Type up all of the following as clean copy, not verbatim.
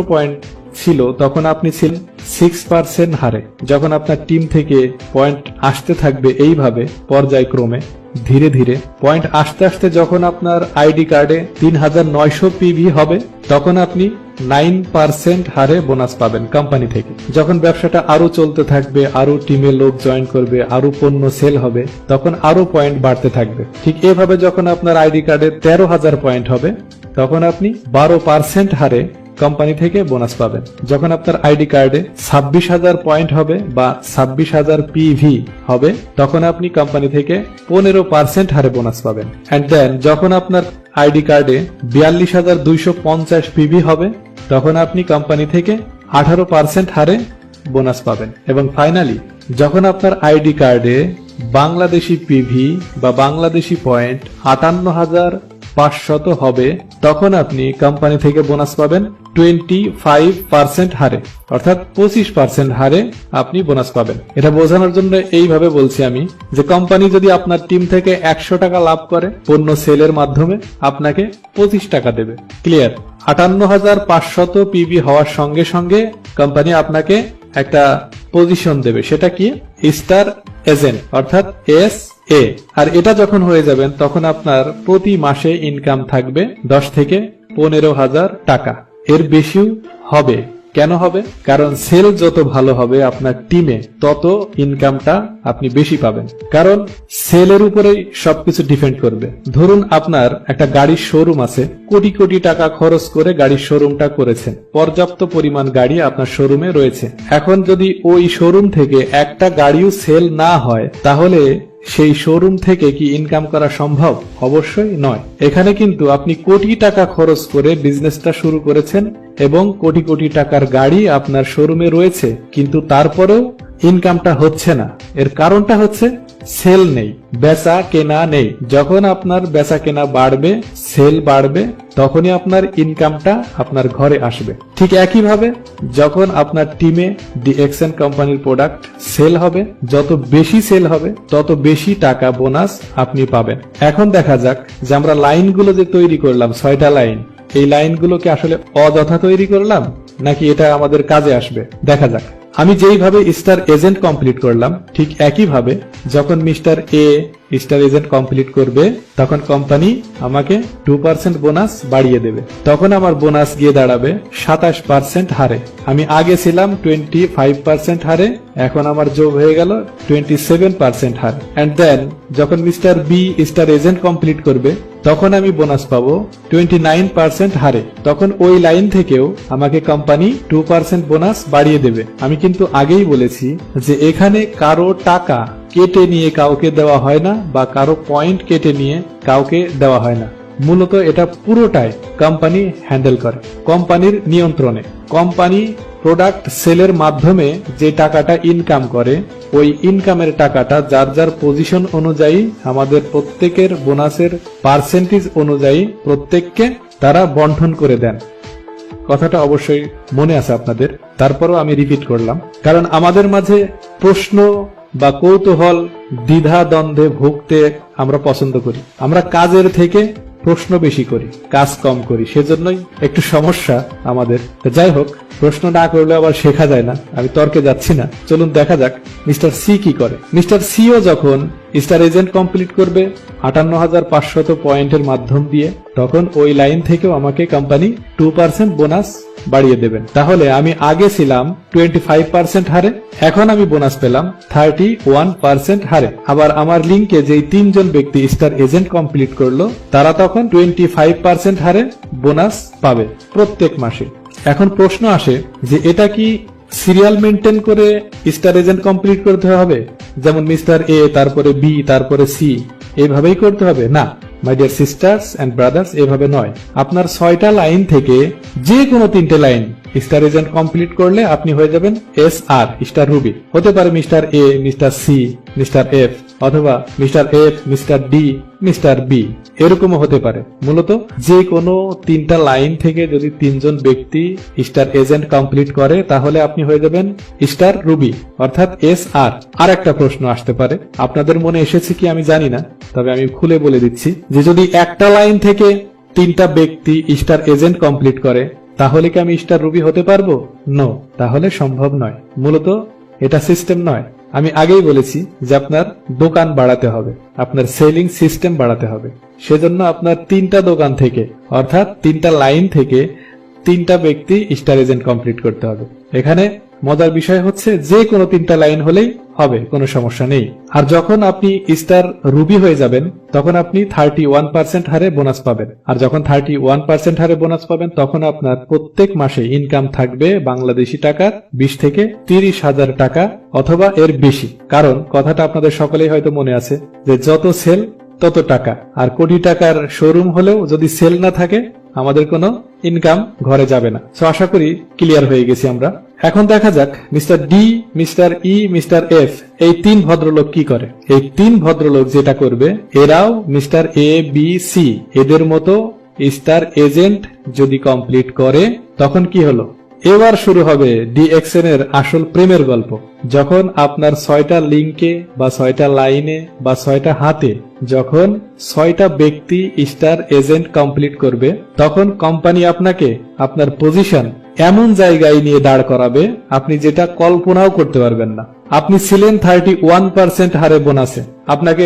Point ছিল তখন আপনি ছিলেন 6% হারে। যখন আপনার টিম থেকে পয়েন্ট আসতে থাকবে এইভাবে পর্যায়ক্রমে ধীরে ধীরে পয়েন্ট আসতে আসতে যখন আপনার আইডি কার্ডে 3900 পিভি হবে তখন আপনি 9% হারে বোনাস পাবেন কোম্পানি থেকে। যখন ব্যবসাটা আরো চলতে থাকবে, আরো টিমে লোক জয়েন করবে, আরো পণ্য সেল হবে, তখন আরো পয়েন্ট বাড়তে থাকবে। ঠিক এভাবে যখন আপনার আইডি কার্ডে 13,000 পয়েন্ট হবে তখন আপনি 12% হারে কোম্পানি থেকে বোনাস পাবেন। যখন আপনার আইডি কার্ডে 26,000 পয়েন্ট হবে বা 26,000 পিভি হবে তখন আপনি কোম্পানি থেকে 15% হারে বোনাস পাবেন। এন্ড দেন যখন আপনার আইডি কার্ডে 42,250 পিভি হবে তখন আপনি কোম্পানি থেকে 18% হারে বোনাস পাবেন। এবং ফাইনালি যখন আপনার আইডি কার্ডে বাংলাদেশি পিভি বা বাংলাদেশি পয়েন্ট 58,500 হবে তখন আপনি কোম্পানি থেকে বোনাস পাবেন 25% হারে, অর্থাৎ 25% হারে আপনি বোনাস পাবেন। এটা বোঝানোর জন্য এইভাবে বলছি আমি যে কোম্পানি যদি আপনার টিম থেকে 100 টাকা লাভ করে পণ্য সেলের মাধ্যমে আপনাকে 25 টাকা দেবে। ক্লিয়ার? 58,500 পিবি হওয়ার সঙ্গে সঙ্গে কোম্পানি আপনাকে একটা পজিশন দেবে, সেটা কি? স্টার এজেন্ট, অর্থাৎ SA। আর এটা যখন হয়ে যাবেন তখন আপনার প্রতি মাসে ইনকাম থাকবে 10 থেকে 15,000 টাকা। এর বেশিও হবে। কেন হবে? কারণ সেল যত ভালো হবে আপনার টিমে তত ইনকামটা আপনি বেশি পাবেন। কারণ সেলের উপরেই সবকিছু ডিপেন্ড করবে। ধরুন আপনার একটা গাড়ির শোরুম আছে, কোটি কোটি টাকা খরচ করে গাড়ির শোরুমটা করেছেন, পর্যাপ্ত পরিমাণ গাড়ি আপনার শোরুমে রয়েছে। এখন যদি ওই শোরুম থেকে একটা গাড়িও সেল না হয় তাহলে সেই শোরুম থেকে কি ইনকাম করা সম্ভব? অবশ্যই নয়। এখানে কিন্তু আপনি কোটি টাকা খরচ করে বিজনেসটা শুরু করেছেন এবং কোটি কোটি টাকার গাড়ি আপনার শোরুমে রয়েছে, কিন্তু তারপরেও ইনকামটা হচ্ছে না। এর কারণটা হচ্ছে সেল নেই, বেচা কেনা নেই। যখন আপনার বেচা কেনা বাড়বে, সেল বাড়বে, তখনই আপনার ইনকামটা আপনার ঘরে আসবে। ঠিক একইভাবে যখন আপনার টিমে ডিএক্সএন কোম্পানির প্রোডাক্ট সেল হবে, যত বেশি সেল হবে তত বেশি টাকা বোনাস আপনি পাবেন। এখন দেখা যাক যে আমরা লাইনগুলো যে তৈরি করলাম, 6টা লাইন, এই লাইনগুলোকে আসলে অযথা তৈরি করলাম নাকি এটা আমাদের কাজে আসবে দেখা যাক। আমি যেইভাবে স্টার এজেন্ট কমপ্লিট করলাম ঠিক একইভাবে যখন মিস্টার এ স্টার এজেন্ট কমপ্লিট করবে তখন কোম্পানি আমাকে 2% বোনাস বাড়িয়ে দেবে। তখন আমার বোনাস গিয়ে দাঁড়াবে 27% হারে। আমি আগে ছিলাম 25% হারে, এখন আমার যোগ হয়ে গেল 27% হারে। এন্ড দেন যখন mister B star agent complete করবে তখন আমি বোনাস পাবো 29% হারে। তখন ওই লাইন থেকেও আমাকে কোম্পানি 2% বোনাস বাড়িয়ে দেবে। আমি কিন্তু আগেই বলেছি যে এখানে কারো টাকা কেটে নিয়ে কাউকে দেওয়া হয় না বা কারো পয়েন্ট কেটে নিয়ে কাউকে দেওয়া হয় না। মূলত এটা পুরোটাই কোম্পানি হ্যান্ডেল করে, কোম্পানির নিয়ন্ত্রণে। কোম্পানি প্রোডাক্ট সেলের মাধ্যমে যে টাকাটা ইনকাম করে ওই ইনকামের টাকাটা যার যার পজিশন অনুযায়ী আমাদের প্রত্যেকের বোনাসের পার্সেন্টেজ অনুযায়ী প্রত্যেককে তারা বন্টন করে দেন। কথাটা অবশ্যই মনে আছে আপনাদের, তারপরও আমি রিপিট করলাম কারণ আমাদের মাঝে প্রশ্ন বা কৌতূহল দ্বিধা দ্বন্দ্বে ভুগতে আমরা পছন্দ করি। আমরা কাজের থেকে প্রশ্ন বেশি করি, কাজ কম করি, সেজন্যই একটু সমস্যা আমাদের। যাই হোক, প্রশ্ন না করলে আবার শেখা যায় না। আমি তর্কে যাচ্ছি না, চলুন দেখা যাক মিস্টার সি কি করে। মিস্টার সিও যখন স্টার এজেন্ট কমপ্লিট করবে 58,500 পয়েন্টের মাধ্যম দিয়ে তখন ওই লাইন থেকেও আমাকে কোম্পানি 2% বোনাস বাড়িয়ে দেবেন। তাহলে আমি আগে ছিলাম 25% হারে, এখন আমি বোনাস পেলাম 31% হারে। আবার আমার লিঙ্কে যেই 3 জন ব্যক্তি স্টার এজেন্ট কমপ্লিট করলো তারা তখন 25% হারে বোনাস পাবে প্রত্যেক মাসে। এখন প্রশ্ন আসে যে এটা কি সিরিয়াল মেনটেন করে স্টার এজেন্ট কমপ্লিট করতে হবে, যেমন মিস্টার এ তারপরে বি তারপরে সি, এইভাবেই করতে হবে? না my dear sisters and brothers, এভাবে নয়। আপনার 6টা লাইন থেকে যে কোনো 3টে লাইন স্টার এজেন্ট কমপ্লিট করলে আপনি হয়ে যাবেন SR স্টার রুবি। হতে পারে mister A, mister C, mister F, অথবা mister F, mister D, mister B, এরকমও হতে পারে। মূলত যে কোনো 3টা লাইন থেকে যদি 3 জন ব্যক্তি স্টার এজেন্ট কমপ্লিট করে তাহলে আপনি হয়ে যাবেন স্টার রুবি অর্থাৎ SR। আর একটা প্রশ্ন আসতে পারে, আপনাদের মনে এসেছে কি আমি জানি না, তবে আমি খুলে বলে দিচ্ছি যে যদি একটা লাইন থেকে 3টা ব্যক্তি স্টার এজেন্ট কমপ্লিট করে তাহলে কি আমি স্টার রুবি হতে পারবো? নো, তাহলে সম্ভব নয়। মূলত এটা সিস্টেম নয়। আমি আগেই বলেছি যে আপনার দোকান বাড়াতে হবে, আপনার সেলিং সিস্টেম বাড়াতে হবে। সেজন্য আপনার 3টা দোকান থেকে, অর্থাৎ 3টা লাইন থেকে 3টা ব্যক্তি স্টার এজেন্ট কমপ্লিট করতে হবে। এখানে মজার বিষয় হচ্ছে যে কোনো 3টা লাইন হলেই হবে, কোনো সমস্যা নেই। আর যখন আপনি স্টার রুবি হয়ে যাবেন তখন আপনি 31% হারে বোনাস পাবেন। আর যখন 31% হারে বোনাস পাবেন তখন আপনার প্রত্যেক মাসে ইনকাম থাকবে বাংলাদেশি টাকার 20 থেকে 30,000 টাকা অথবা এর বেশি। কারণ কথাটা আপনাদের সকলেই হয়তো মনে আছে যে যত সেল তত টাকা। আর কোটি টাকার শোরুম হলেও যদি সেল না থাকে আমাদের কোনো ইনকাম ঘরে যাবে না। সো আশা করি ক্লিয়ার হয়ে গেছি আমরা। এখন দেখা যাক মিস্টার ডি, মিস্টার ই, মিস্টার এফ এই 3 ভদ্রলোক কি করে। এই 3 ভদ্রলোক যেটা করবে, এরাও মিস্টার এ, বি, সি এদের মতো স্টার এজেন্ট যদি কমপ্লিট করে তখন কি হলো, এবার শুরু হবে ডিএক্সএন এর আসল প্রেমের গল্প। যখন আপনার 6টা লিঙ্কে বা 6টা লাইনে বা 6টা হাতে যখন 6টা ব্যক্তি স্টার এজেন্ট কমপ্লিট করবে তখন কোম্পানি আপনাকে আপনার পজিশন এমন জায়গায় নিয়ে দাঁড় করাবে আপনি যেটা কল্পনাও করতে পারবেন না। আপনি ছিলেন 31% হারে বোনাসে, আপনাকে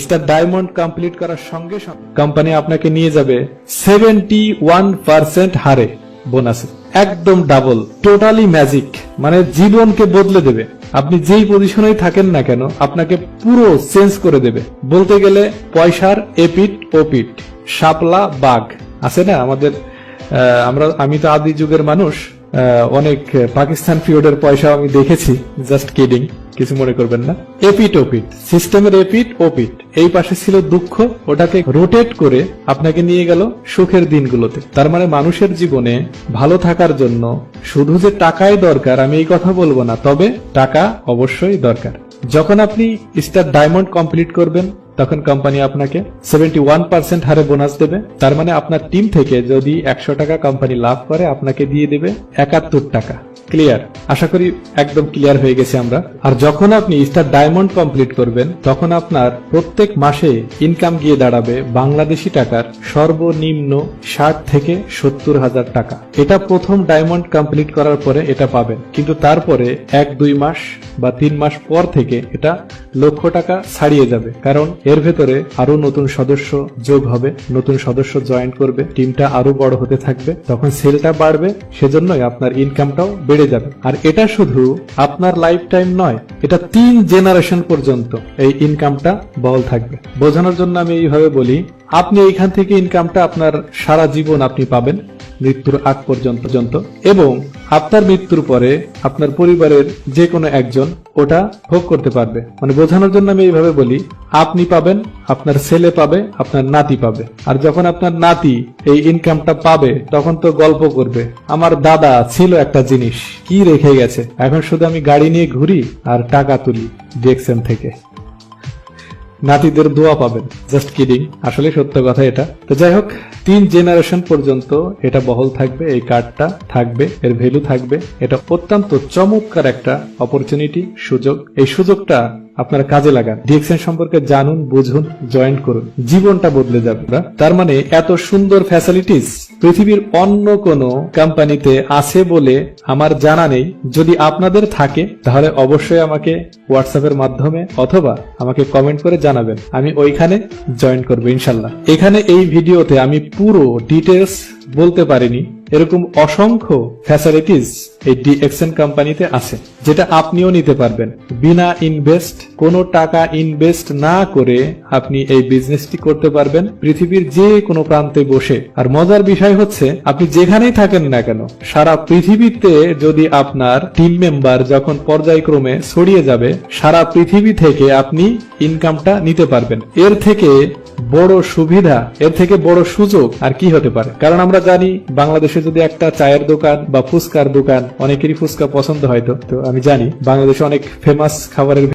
স্টার ডায়মন্ড কমপ্লিট করার সঙ্গে সঙ্গে কোম্পানি আপনাকে নিয়ে যাবে 71% হারে বোনাসে, একদম ডাবল, টোটালি ম্যাজিক, মানে জীবনকে বদলে দেবে। আপনি যেই পজিশনেই থাকেন না কেন আপনাকে পুরো চেঞ্জ করে দেবে। বলতে গেলে পয়সার এপিট ওপিট, শাপলা বাঘ আছে না আমাদের, আমি তো আদি যুগের মানুষ, অনেক পাকিস্তান পিরিয়ডের পয়সা আমি দেখেছি, জাস্ট কিডিং, কিছু মনে করবেন না। এপিট ওপিট, সিস্টেমের এপিট ওপিট, এই পাশে ছিল দুঃখ, ওটাকে রোটেট করে আপনাকে নিয়ে গেল সুখের দিনগুলোতে। তার মানে মানুষের জীবনে ভালো থাকার জন্য শুধু যে টাকাই দরকার আমি এই কথা বলবো না, তবে টাকা অবশ্যই দরকার। যখন আপনি স্টার ডায়মন্ড কমপ্লিট করবেন তখন কোম্পানি আপনাকে 71% হারে বোনাস দেবে। তার মানে আপনার টিম থেকে যদি 100 টাকা কোম্পানি লাভ করে আপনাকে দিয়ে দেবে 71 টাকা। ক্লিয়ার? আশা করি একদম ক্লিয়ার হয়ে গেছে আমরা। আর যখন আপনি স্টার ডায়মন্ড কমপ্লিট করবেন তখন আপনার প্রত্যেক মাসে ইনকাম গিয়ে দাঁড়াবে বাংলাদেশি টাকার সর্বনিম্ন 60 থেকে 70,000 টাকা। এটা প্রথম ডায়মন্ড কমপ্লিট করার পরে এটা পাবেন, কিন্তু তারপরে 1-2 মাস বা 3 মাস পর থেকে এটা লক্ষ টাকা ছাড়িয়ে যাবে। কারণ এর ভেতরে আরো নতুন সদস্য যোগ হবে, নতুন সদস্য জয়েন করবে, টিমটা আরো বড় হতে থাকবে, তখন সেলটা বাড়বে, সেজন্যই আপনার ইনকামটাও বেড়ে যাবে। আর এটা শুধু আপনার লাইফ টাইম নয়, এটা 3 জেনারেশন পর্যন্ত এই ইনকামটা বহাল থাকবে। বোঝানোর জন্য আমি এইভাবে বলি, আপনি এইখান থেকে ইনকামটা আপনার সারা জীবন আপনি পাবেন মৃত্যুর আগ পর্যন্ত, এবং আপনার মৃত্যুর পরে আপনার পরিবারের যে কোনো একজন ওটা ভোগ করতে পারবে। মানে বোঝানোর জন্য আমি এইভাবে বলি, আপনি পাবেন, আপনার ছেলে পাবে, আপনার নাতি পাবে। আর যখন আপনার নাতি এই ইনকামটা পাবে তখন তো গল্প করবে, আমার দাদা ছিল একটা জিনিস, কি রেখে গেছে, এখন শুধু আমি গাড়ি নিয়ে ঘুরি আর টাকা তুলি ডিএক্সএন থেকে। নাতিদের দোয়া পাবেন, জাস্ট কিডিং, আসলে সত্য কথা এটা। তো যাই হোক, 3 জেনারেশন পর্যন্ত এটা বহাল থাকবে, এই কার্ডটা থাকবে, এর ভ্যালু থাকবে। এটা অত্যন্ত চমৎকার একটা অপরচুনিটি, সুযোগ। এই সুযোগটা আপনারা কাজে লাগান, ডিএক্সএন সম্পর্কে জানুন, বুঝুন, জয়েন করুন, জীবনটা বদলে যাবে। তার মানে এত সুন্দর ফ্যাসিলিটিস পৃথিবীর অন্য কোনো কোম্পানিতে আছে বলে আমার জানা নেই। যদি আপনাদের থাকে তাহলে অবশ্যই আমাকে হোয়াটসঅ্যাপের মাধ্যমে অথবা আমাকে কমেন্ট করে জানাবেন, আমি ওইখানে জয়েন করবো ইনশাল্লাহ। এখানে এই ভিডিওতে আমি পুরো ডিটেলস বলতে পারিনি, এরকম অসংখ্য ফ্যাসিলিটিস এই ডিএক্সএন কোম্পানিতে আছে যেটা আপনিও নিতে পারবেন বিনা ইনভেস্ট, কোনো টাকা ইনভেস্ট না করে আপনি এই বিজনেসটি করতে পারবেন পৃথিবীর যে কোনো প্রান্তে বসে। আর মজার বিষয় হচ্ছে আপনি যেখানেই থাকেন না কেন সারা পৃথিবীতে যদি আপনার টিম মেম্বার যখন পর্যায়ক্রমে ছড়িয়ে যাবে সারা পৃথিবী থেকে আপনি ইনকামটা নিতে পারবেন। এর থেকে বড় সুবিধা, এর থেকে বড় সুযোগ আর কি হতে পারে? কারণ আমরা জানি বাংলাদেশে যদি একটা চায়ের দোকান বা ফুচকার দোকান, অনেকেরই ফুচকা পছন্দ হয়তো, তো আমি জানি বাংলাদেশে অনেক ফেমাস খাবারের